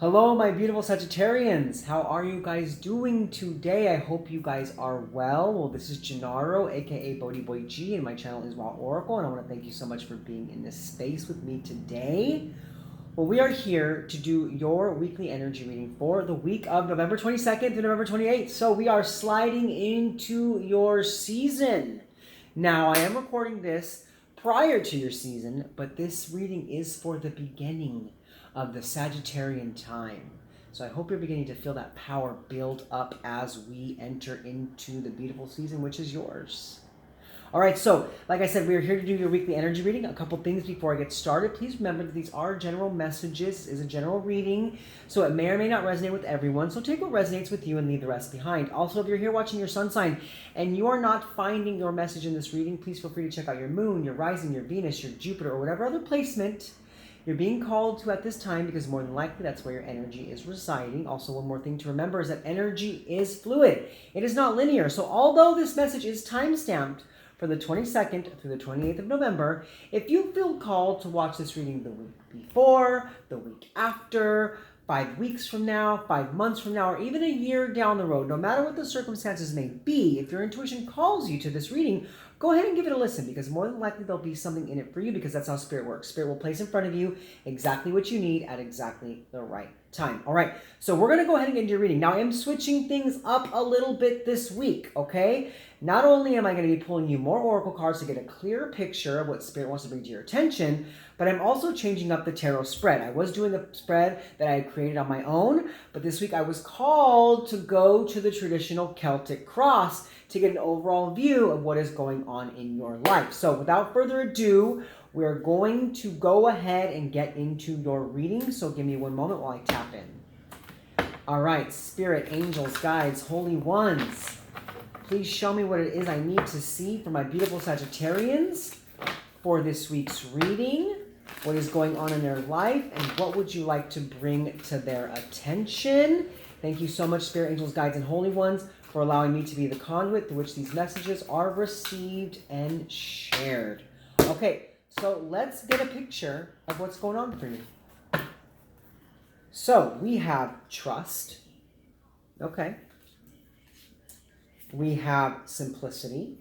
Hello, my beautiful Sagittarians. How are you guys doing today? I hope you guys are well. Well, this is Gennaro, aka Bodhi Boy G, and my channel is Raw Oracle, and I want to thank you so much for being in this space with me today. Well, we are here to do your weekly energy reading for the week of November 22nd to November 28th. So we are sliding into your season. Now, I am recording this prior to your season, but this reading is for the beginning of the Sagittarian time. So I hope you're beginning to feel that power build up as we enter into the beautiful season, which is yours. All right, so like I said, we are here to do your weekly energy reading. A couple things before I get started. Please remember that these are general messages, is a general reading, so it may or may not resonate with everyone. So take what resonates with you and leave the rest behind. Also, if you're here watching your sun sign and you are not finding your message in this reading, please feel free to check out your moon, your rising, your Venus, your Jupiter, or whatever other placement you're being called to at this time, because more than likely that's where your energy is residing. Also, one more thing to remember is that energy is fluid. It is not linear. So although this message is time-stamped for the 22nd through the 28th of November, if you feel called to watch this reading the week before, the week after, 5 weeks from now, 5 months from now, or even a year down the road, no matter what the circumstances may be, if your intuition calls you to this reading, go ahead and give it a listen, because more than likely there'll be something in it for you, because that's how Spirit works. Spirit will place in front of you exactly what you need at exactly the right time. All right, so we're going to go ahead and get into your reading. Now, I am switching things up a little bit this week, okay? Not only am I going to be pulling you more oracle cards to get a clearer picture of what Spirit wants to bring to your attention, but I'm also changing up the tarot spread. I was doing a spread that I had created on my own, but this week I was called to go to the traditional Celtic cross to get an overall view of what is going on in your life. So without further ado, we're going to go ahead and get into your reading. So give me one moment while I tap in. All right, Spirit, angels, guides, holy ones, please show me what it is I need to see for my beautiful Sagittarians for this week's reading. What is going on in their life, and what would you like to bring to their attention? Thank you so much, Spirit, angels, guides, and holy ones, for allowing me to be the conduit through which these messages are received and shared. Okay, so let's get a picture of what's going on for you. So we have trust. Okay. We have simplicity.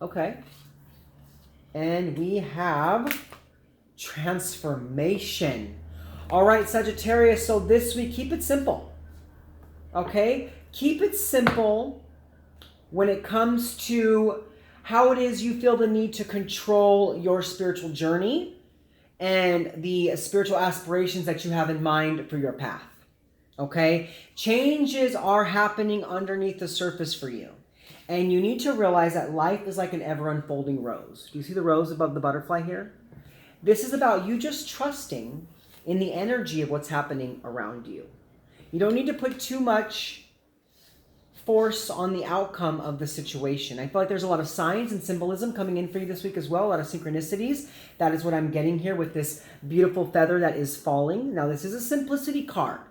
Okay. And we have transformation. All right, Sagittarius, so this week, keep it simple. Okay? Keep it simple when it comes to how it is you feel the need to control your spiritual journey and the spiritual aspirations that you have in mind for your path. Okay? Changes are happening underneath the surface for you. And you need to realize that life is like an ever-unfolding rose. Do you see the rose above the butterfly here? This is about you just trusting in the energy of what's happening around you. You don't need to put too much force on the outcome of the situation. I feel like there's a lot of signs and symbolism coming in for you this week as well, a lot of synchronicities. That is what I'm getting here with this beautiful feather that is falling. Now, this is a simplicity card.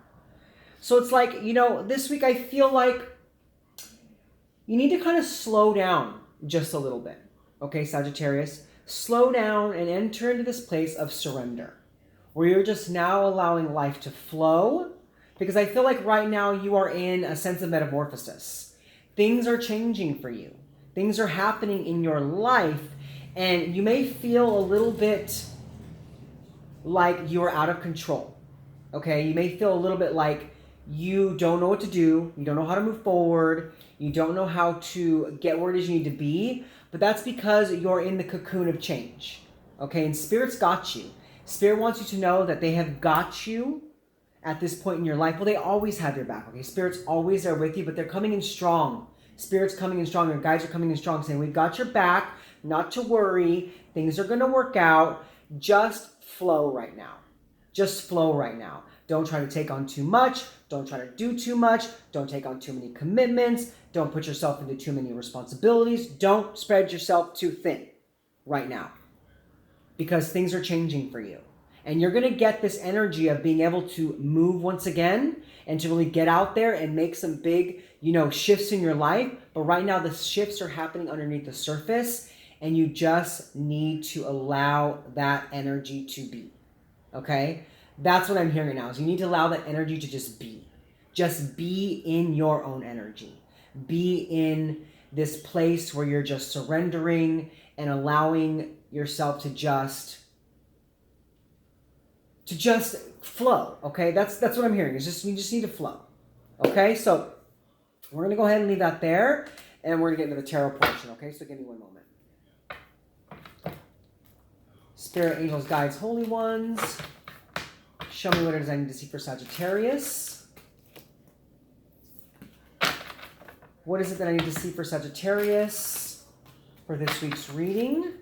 So it's like, this week I feel like you need to kind of slow down just a little bit. Okay, Sagittarius? Slow down and enter into this place of surrender, where you're just now allowing life to flow, because I feel like right now you are in a sense of metamorphosis. Things are changing for you. Things are happening in your life, and you may feel a little bit like you're out of control. Okay, you may feel a little bit like you don't know what to do, you don't know how to move forward, you don't know how to get where it is you need to be, but that's because you're in the cocoon of change. Okay, and Spirit's got you. Spirit wants you to know that they have got you at this point in your life. Well, they always have your back, okay? Spirit's always there with you, but they're coming in strong. Spirit's coming in strong. Your guides are coming in strong, saying, we've got your back, not to worry. Things are going to work out. Just flow right now. Just flow right now. Don't try to take on too much. Don't try to do too much. Don't take on too many commitments. Don't put yourself into too many responsibilities. Don't spread yourself too thin right now, because things are changing for you. And you're going to get this energy of being able to move once again and to really get out there and make some big, shifts in your life. But right now the shifts are happening underneath the surface, and you just need to allow that energy to be. Okay? That's what I'm hearing now, is you need to allow that energy to just be. Just be in your own energy. Be in this place where you're just surrendering and allowing yourself to just flow, okay? That's what I'm hearing. It's just, we just need to flow, okay? So we're going to go ahead and leave that there, and we're going to get into the tarot portion, okay? So give me one moment. Spirit, angels, guides, holy ones, show me what it is I need to see for Sagittarius. What is it that I need to see for Sagittarius for this week's reading?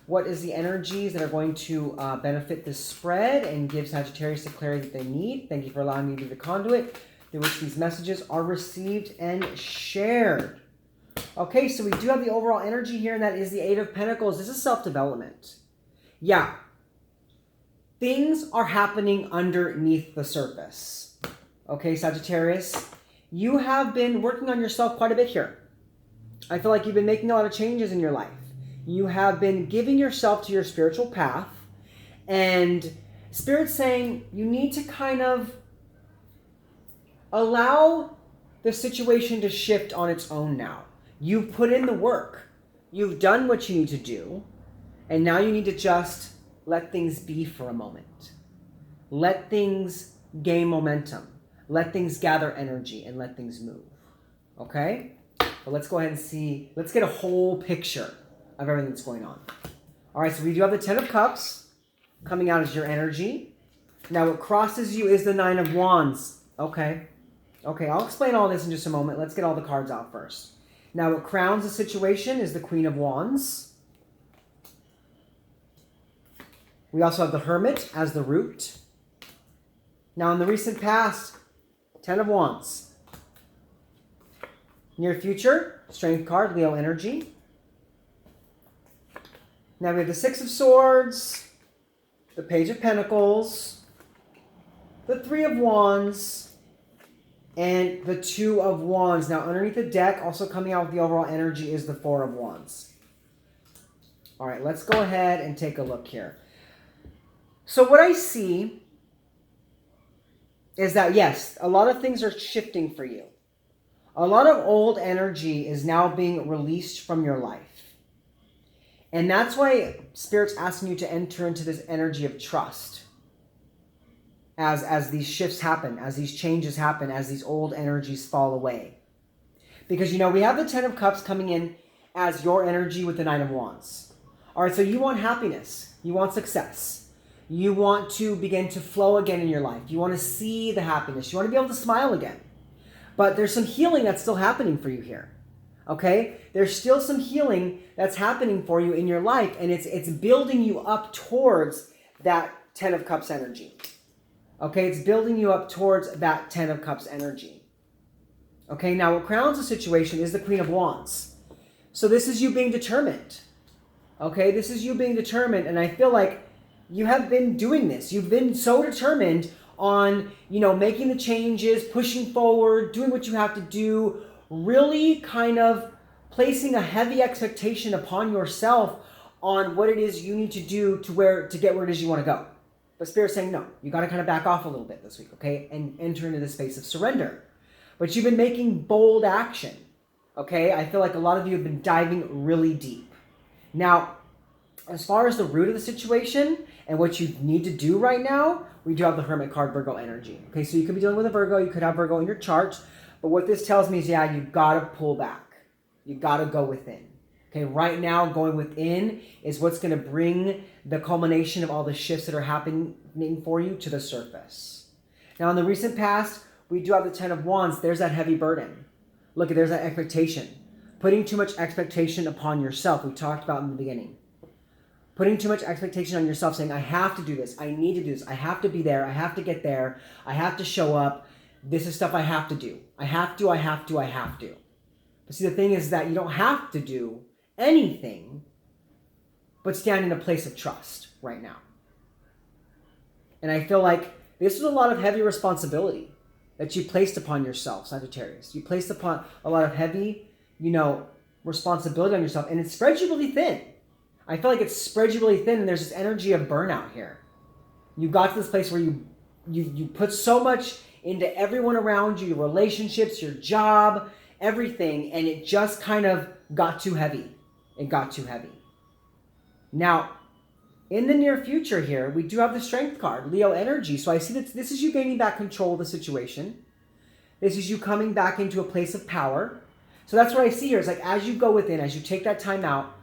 What is the energies that are going to benefit this spread and give Sagittarius the clarity that they need? Thank you for allowing me to be the conduit through which these messages are received and shared. Okay, so we do have the overall energy here, and that is the Eight of Pentacles. This is self-development. Yeah. Things are happening underneath the surface. Okay, Sagittarius, you have been working on yourself quite a bit here. I feel like you've been making a lot of changes in your life. You have been giving yourself to your spiritual path, and Spirit's saying you need to kind of allow the situation to shift on its own now. You've put in the work. You've done what you need to do, and now you need to just let things be for a moment. Let things gain momentum. Let things gather energy and let things move. Okay? But let's go ahead and see. Let's get a whole picture of everything that's going on. All right, so we do have the Ten of Cups coming out as your energy. Now what crosses you is the Nine of Wands. Okay, I'll explain all this in just a moment. Let's get all the cards out first. Now what crowns the situation is the Queen of Wands. We also have the Hermit as the root. Now in the recent past, Ten of Wands. Near future, Strength card, Leo energy. Now we have the Six of Swords, the Page of Pentacles, the Three of Wands, and the Two of Wands. Now underneath the deck, also coming out with the overall energy, is the Four of Wands. All right, let's go ahead and take a look here. So what I see is that, yes, a lot of things are shifting for you. A lot of old energy is now being released from your life. And that's why Spirit's asking you to enter into this energy of trust. As these shifts happen, as these changes happen, as these old energies fall away. Because, we have the Ten of Cups coming in as your energy with the Nine of Wands. All right, so you want happiness. You want success. You want to begin to flow again in your life. You want to see the happiness. You want to be able to smile again. But there's some healing that's still happening for you here. Okay? There's still some healing that's happening for you in your life, and it's building you up towards that Ten of Cups energy. Okay? It's building you up towards that Ten of Cups energy. Okay? Now, what crowns the situation is the Queen of Wands. So this is you being determined. Okay? This is you being determined, and I feel like you have been doing this. You've been so determined on, making the changes, pushing forward, doing what you have to do, really kind of placing a heavy expectation upon yourself on what it is you need to do to get where it is you want to go. But Spirit's saying, no, you got to kind of back off a little bit this week, okay? And enter into the space of surrender. But you've been making bold action, okay? I feel like a lot of you have been diving really deep. Now, as far as the root of the situation and what you need to do right now, we do have the Hermit card, Virgo energy. Okay, so you could be dealing with a Virgo. You could have Virgo in your chart. But what this tells me is, yeah, you got to pull back. You got to go within. Okay, right now, going within is what's going to bring the culmination of all the shifts that are happening for you to the surface. Now, in the recent past, we do have the Ten of Wands. There's that heavy burden. Look, there's that expectation. Putting too much expectation upon yourself. We talked about in the beginning. Putting too much expectation on yourself, saying, I have to do this. I need to do this. I have to be there. I have to get there. I have to show up. This is stuff I have to do. I have to. But see, the thing is that you don't have to do anything but stand in a place of trust right now. And I feel like this was a lot of heavy responsibility that you placed upon yourself, Sagittarius. You placed upon a lot of heavy, responsibility on yourself, and it spreads you really thin. I feel like it spreads you really thin, and there's this energy of burnout here. You got to this place where you put so much into everyone around you, your relationships, your job, everything, and it just kind of got too heavy. It got too heavy. Now, in the near future here, we do have the Strength card, Leo energy. So I see that this is you gaining back control of the situation. This is you coming back into a place of power. So that's what I see here. It's like as you go within, as you take that time out,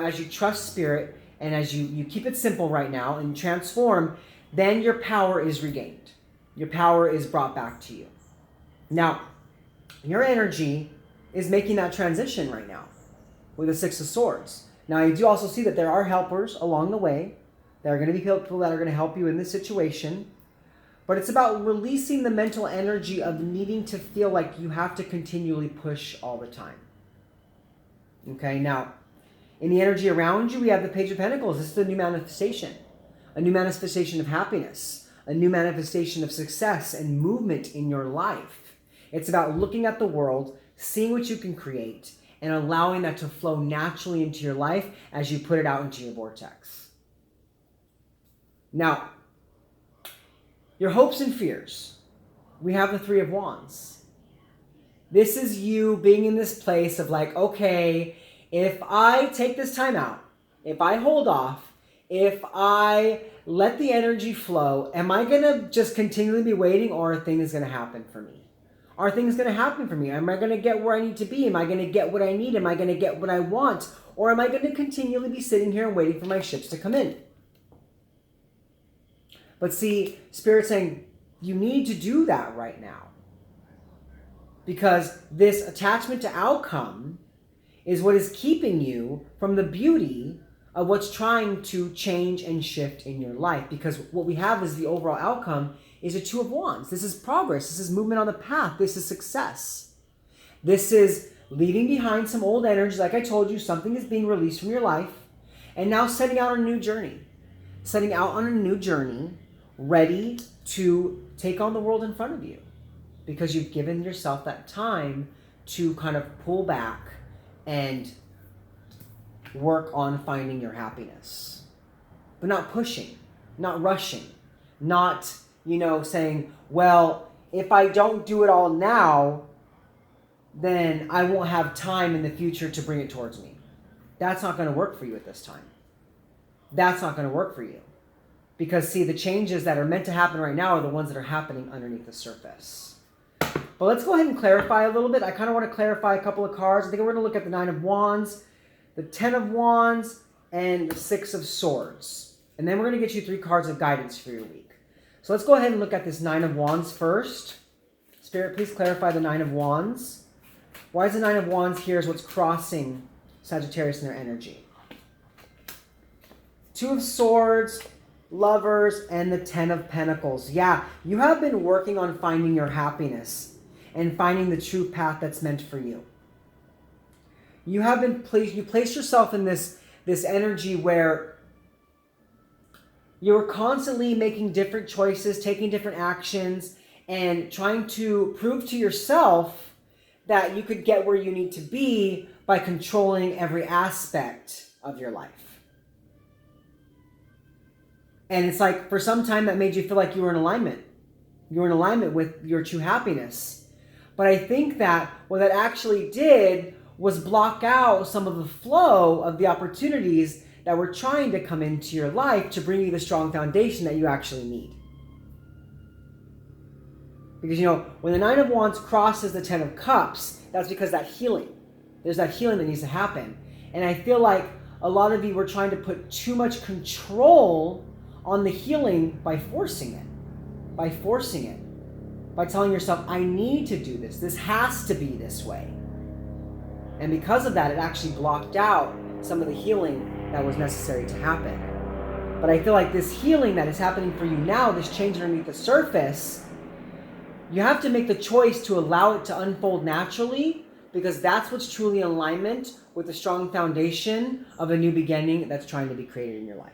as you trust spirit, and as you keep it simple right now and transform, then your power is regained. Your power is brought back to you. Now, your energy is making that transition right now with the Six of Swords. Now, I do also see that there are helpers along the way. There are going to be people that are going to help you in this situation. But it's about releasing the mental energy of needing to feel like you have to continually push all the time. Okay, now, in the energy around you, we have the Page of Pentacles. This is a new manifestation of happiness, a new manifestation of success and movement in your life. It's about looking at the world, seeing what you can create, and allowing that to flow naturally into your life as you put it out into your vortex. Now, your hopes and fears. We have the Three of Wands. This is you being in this place of like, okay, if I take this time out, if I hold off, if I let the energy flow, am I going to just continually be waiting, or are things going to happen for me? Are things going to happen for me? Am I going to get where I need to be? Am I going to get what I need? Am I going to get what I want? Or am I going to continually be sitting here and waiting for my ships to come in? But see, Spirit's saying, you need to do that right now. Because this attachment to outcome is what is keeping you from the beauty of what's trying to change and shift in your life. Because what we have is the overall outcome is a Two of Wands. This is progress. This is movement on the path. This is success. This is leaving behind some old energies. Like I told you, something is being released from your life. And now setting out on a new journey. Setting out on a new journey, ready to take on the world in front of you. Because you've given yourself that time to kind of pull back and work on finding your happiness. But not pushing, not rushing, not, saying, well, if I don't do it all now, then I won't have time in the future to bring it towards me. That's not going to work for you at this time. That's not going to work for you. Because, see, the changes that are meant to happen right now are the ones that are happening underneath the surface. But let's go ahead and clarify a little bit. I kind of want to clarify a couple of cards. I think we're going to look at the Nine of Wands, the Ten of Wands, and the Six of Swords. And then we're going to get you 3 cards of guidance for your week. So let's go ahead and look at this Nine of Wands first. Spirit, please clarify the Nine of Wands. Why is the Nine of Wands here is what's crossing Sagittarius in their energy? Two of Swords, Lovers, and the Ten of Pentacles. Yeah, you have been working on finding your happiness and finding the true path that's meant for you. You have been you place yourself in this energy where you're constantly making different choices, taking different actions, and trying to prove to yourself that you could get where you need to be by controlling every aspect of your life. And it's like, for some time, that made you feel like you were in alignment. You were in alignment with your true happiness. But I think that what that actually did was block out some of the flow of the opportunities that were trying to come into your life to bring you the strong foundation that you actually need. Because, when the Nine of Wands crosses the Ten of Cups, that's because there's that healing that needs to happen. And I feel like a lot of you were trying to put too much control on the healing by forcing it. By telling yourself, I need to do this. This has to be this way. And because of that, it actually blocked out some of the healing that was necessary to happen. But I feel like this healing that is happening for you now, this change underneath the surface, you have to make the choice to allow it to unfold naturally, because that's what's truly in alignment with the strong foundation of a new beginning that's trying to be created in your life.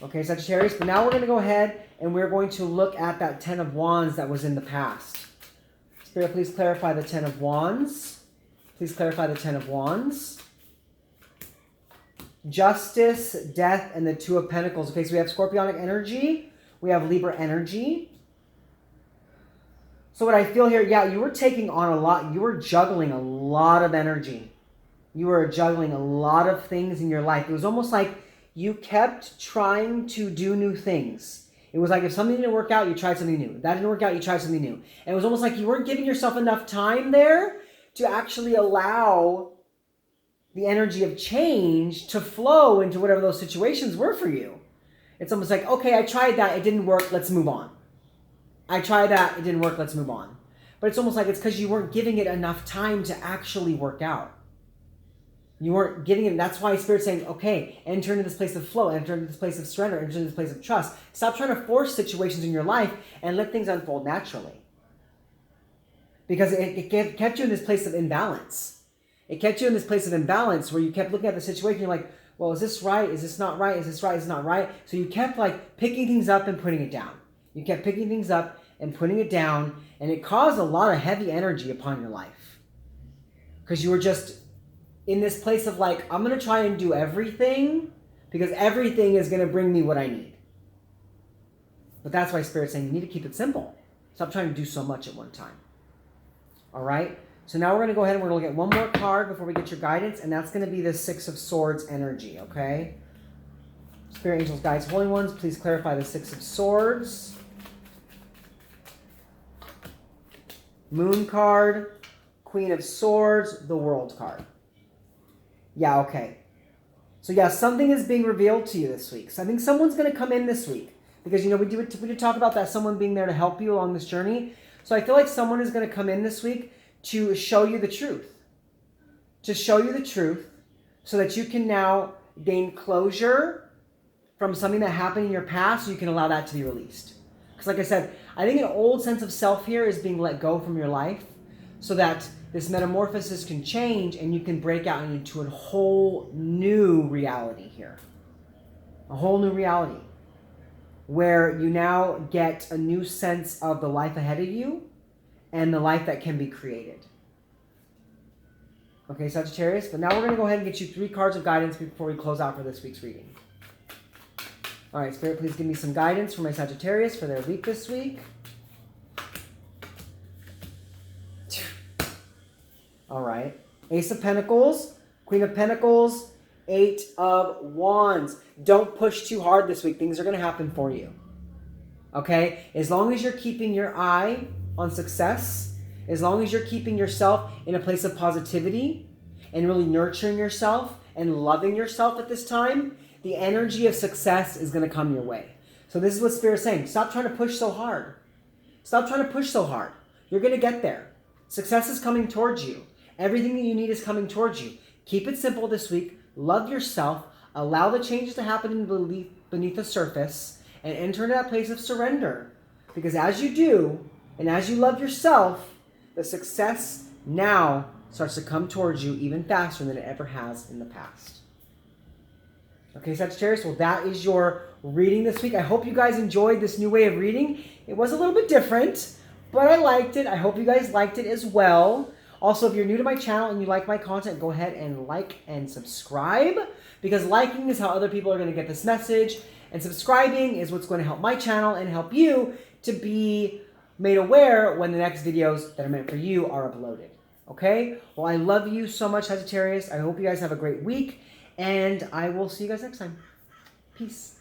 Okay, Sagittarius, but now we're going to go ahead and we're going to look at that Ten of Wands that was in the past. Spirit, please clarify the Ten of Wands. Please clarify the Ten of Wands. Justice, Death, and the Two of Pentacles. Okay, so we have Scorpionic energy. We have Libra energy. So what I feel here, yeah, you were taking on a lot. You were juggling a lot of energy. You were juggling a lot of things in your life. It was almost like you kept trying to do new things. It was like if something didn't work out, you tried something new. If that didn't work out, you tried something new. And it was almost like you weren't giving yourself enough time there to actually allow the energy of change to flow into whatever those situations were for you. It's almost like, okay, I tried that. It didn't work. Let's move on. I tried that. It didn't work. Let's move on. But it's almost like it's because you weren't giving it enough time to actually work out. You weren't giving it. That's why Spirit's saying, okay, enter into this place of flow, enter into this place of surrender, enter into this place of trust. Stop trying to force situations in your life and let things unfold naturally. Because it kept you in this place of imbalance. It kept you in this place of imbalance where you kept looking at the situation. You're like, well, is this right? Is this not right? Is this right? Is this not right? So you kept like picking things up and putting it down. You kept picking things up and putting it down, and it caused a lot of heavy energy upon your life. Because you were just in this place of like, I'm going to try and do everything because everything is going to bring me what I need. But that's why Spirit's saying you need to keep it simple. Stop trying to do so much at one time. All right? So now we're going to go ahead and we're going to look at one more card before we get your guidance, and that's going to be the Six of Swords energy, okay? Spirit, angels, guides, holy ones, please clarify the Six of Swords. Moon card, Queen of Swords, the World card. Yeah, okay. So yeah, something is being revealed to you this week. So I think someone's going to come in this week. Because, you know, we did talk about that, someone being there to help you along this journey. So I feel like someone is going to come in this week to show you the truth. To show you the truth so that you can now gain closure from something that happened in your past so you can allow that to be released. Because like I said, I think an old sense of self here is being let go from your life so that this metamorphosis can change and you can break out into a whole new reality here. A whole new reality where you now get a new sense of the life ahead of you and the life that can be created. Okay, Sagittarius, but now we're going to go ahead and get you 3 cards of guidance before we close out for this week's reading. All right, Spirit, please give me some guidance for my Sagittarius for their week this week. All right. Ace of Pentacles, Queen of Pentacles, 8 of Wands. Don't push too hard this week. Things are going to happen for you. Okay? As long as you're keeping your eye on success, as long as you're keeping yourself in a place of positivity and really nurturing yourself and loving yourself at this time, the energy of success is going to come your way. So this is what Spirit's saying. Stop trying to push so hard. Stop trying to push so hard. You're going to get there. Success is coming towards you. Everything that you need is coming towards you. Keep it simple this week. Love yourself. Allow the changes to happen beneath the surface and enter into that place of surrender. Because as you do, and as you love yourself, the success now starts to come towards you even faster than it ever has in the past. Okay, Sagittarius, well, that is your reading this week. I hope you guys enjoyed this new way of reading. It was a little bit different, but I liked it. I hope you guys liked it as well. Also, if you're new to my channel and you like my content, go ahead and like and subscribe, because liking is how other people are going to get this message, and subscribing is what's going to help my channel and help you to be made aware when the next videos that are meant for you are uploaded. Okay? Well, I love you so much, Sagittarius. I hope you guys have a great week, and I will see you guys next time. Peace.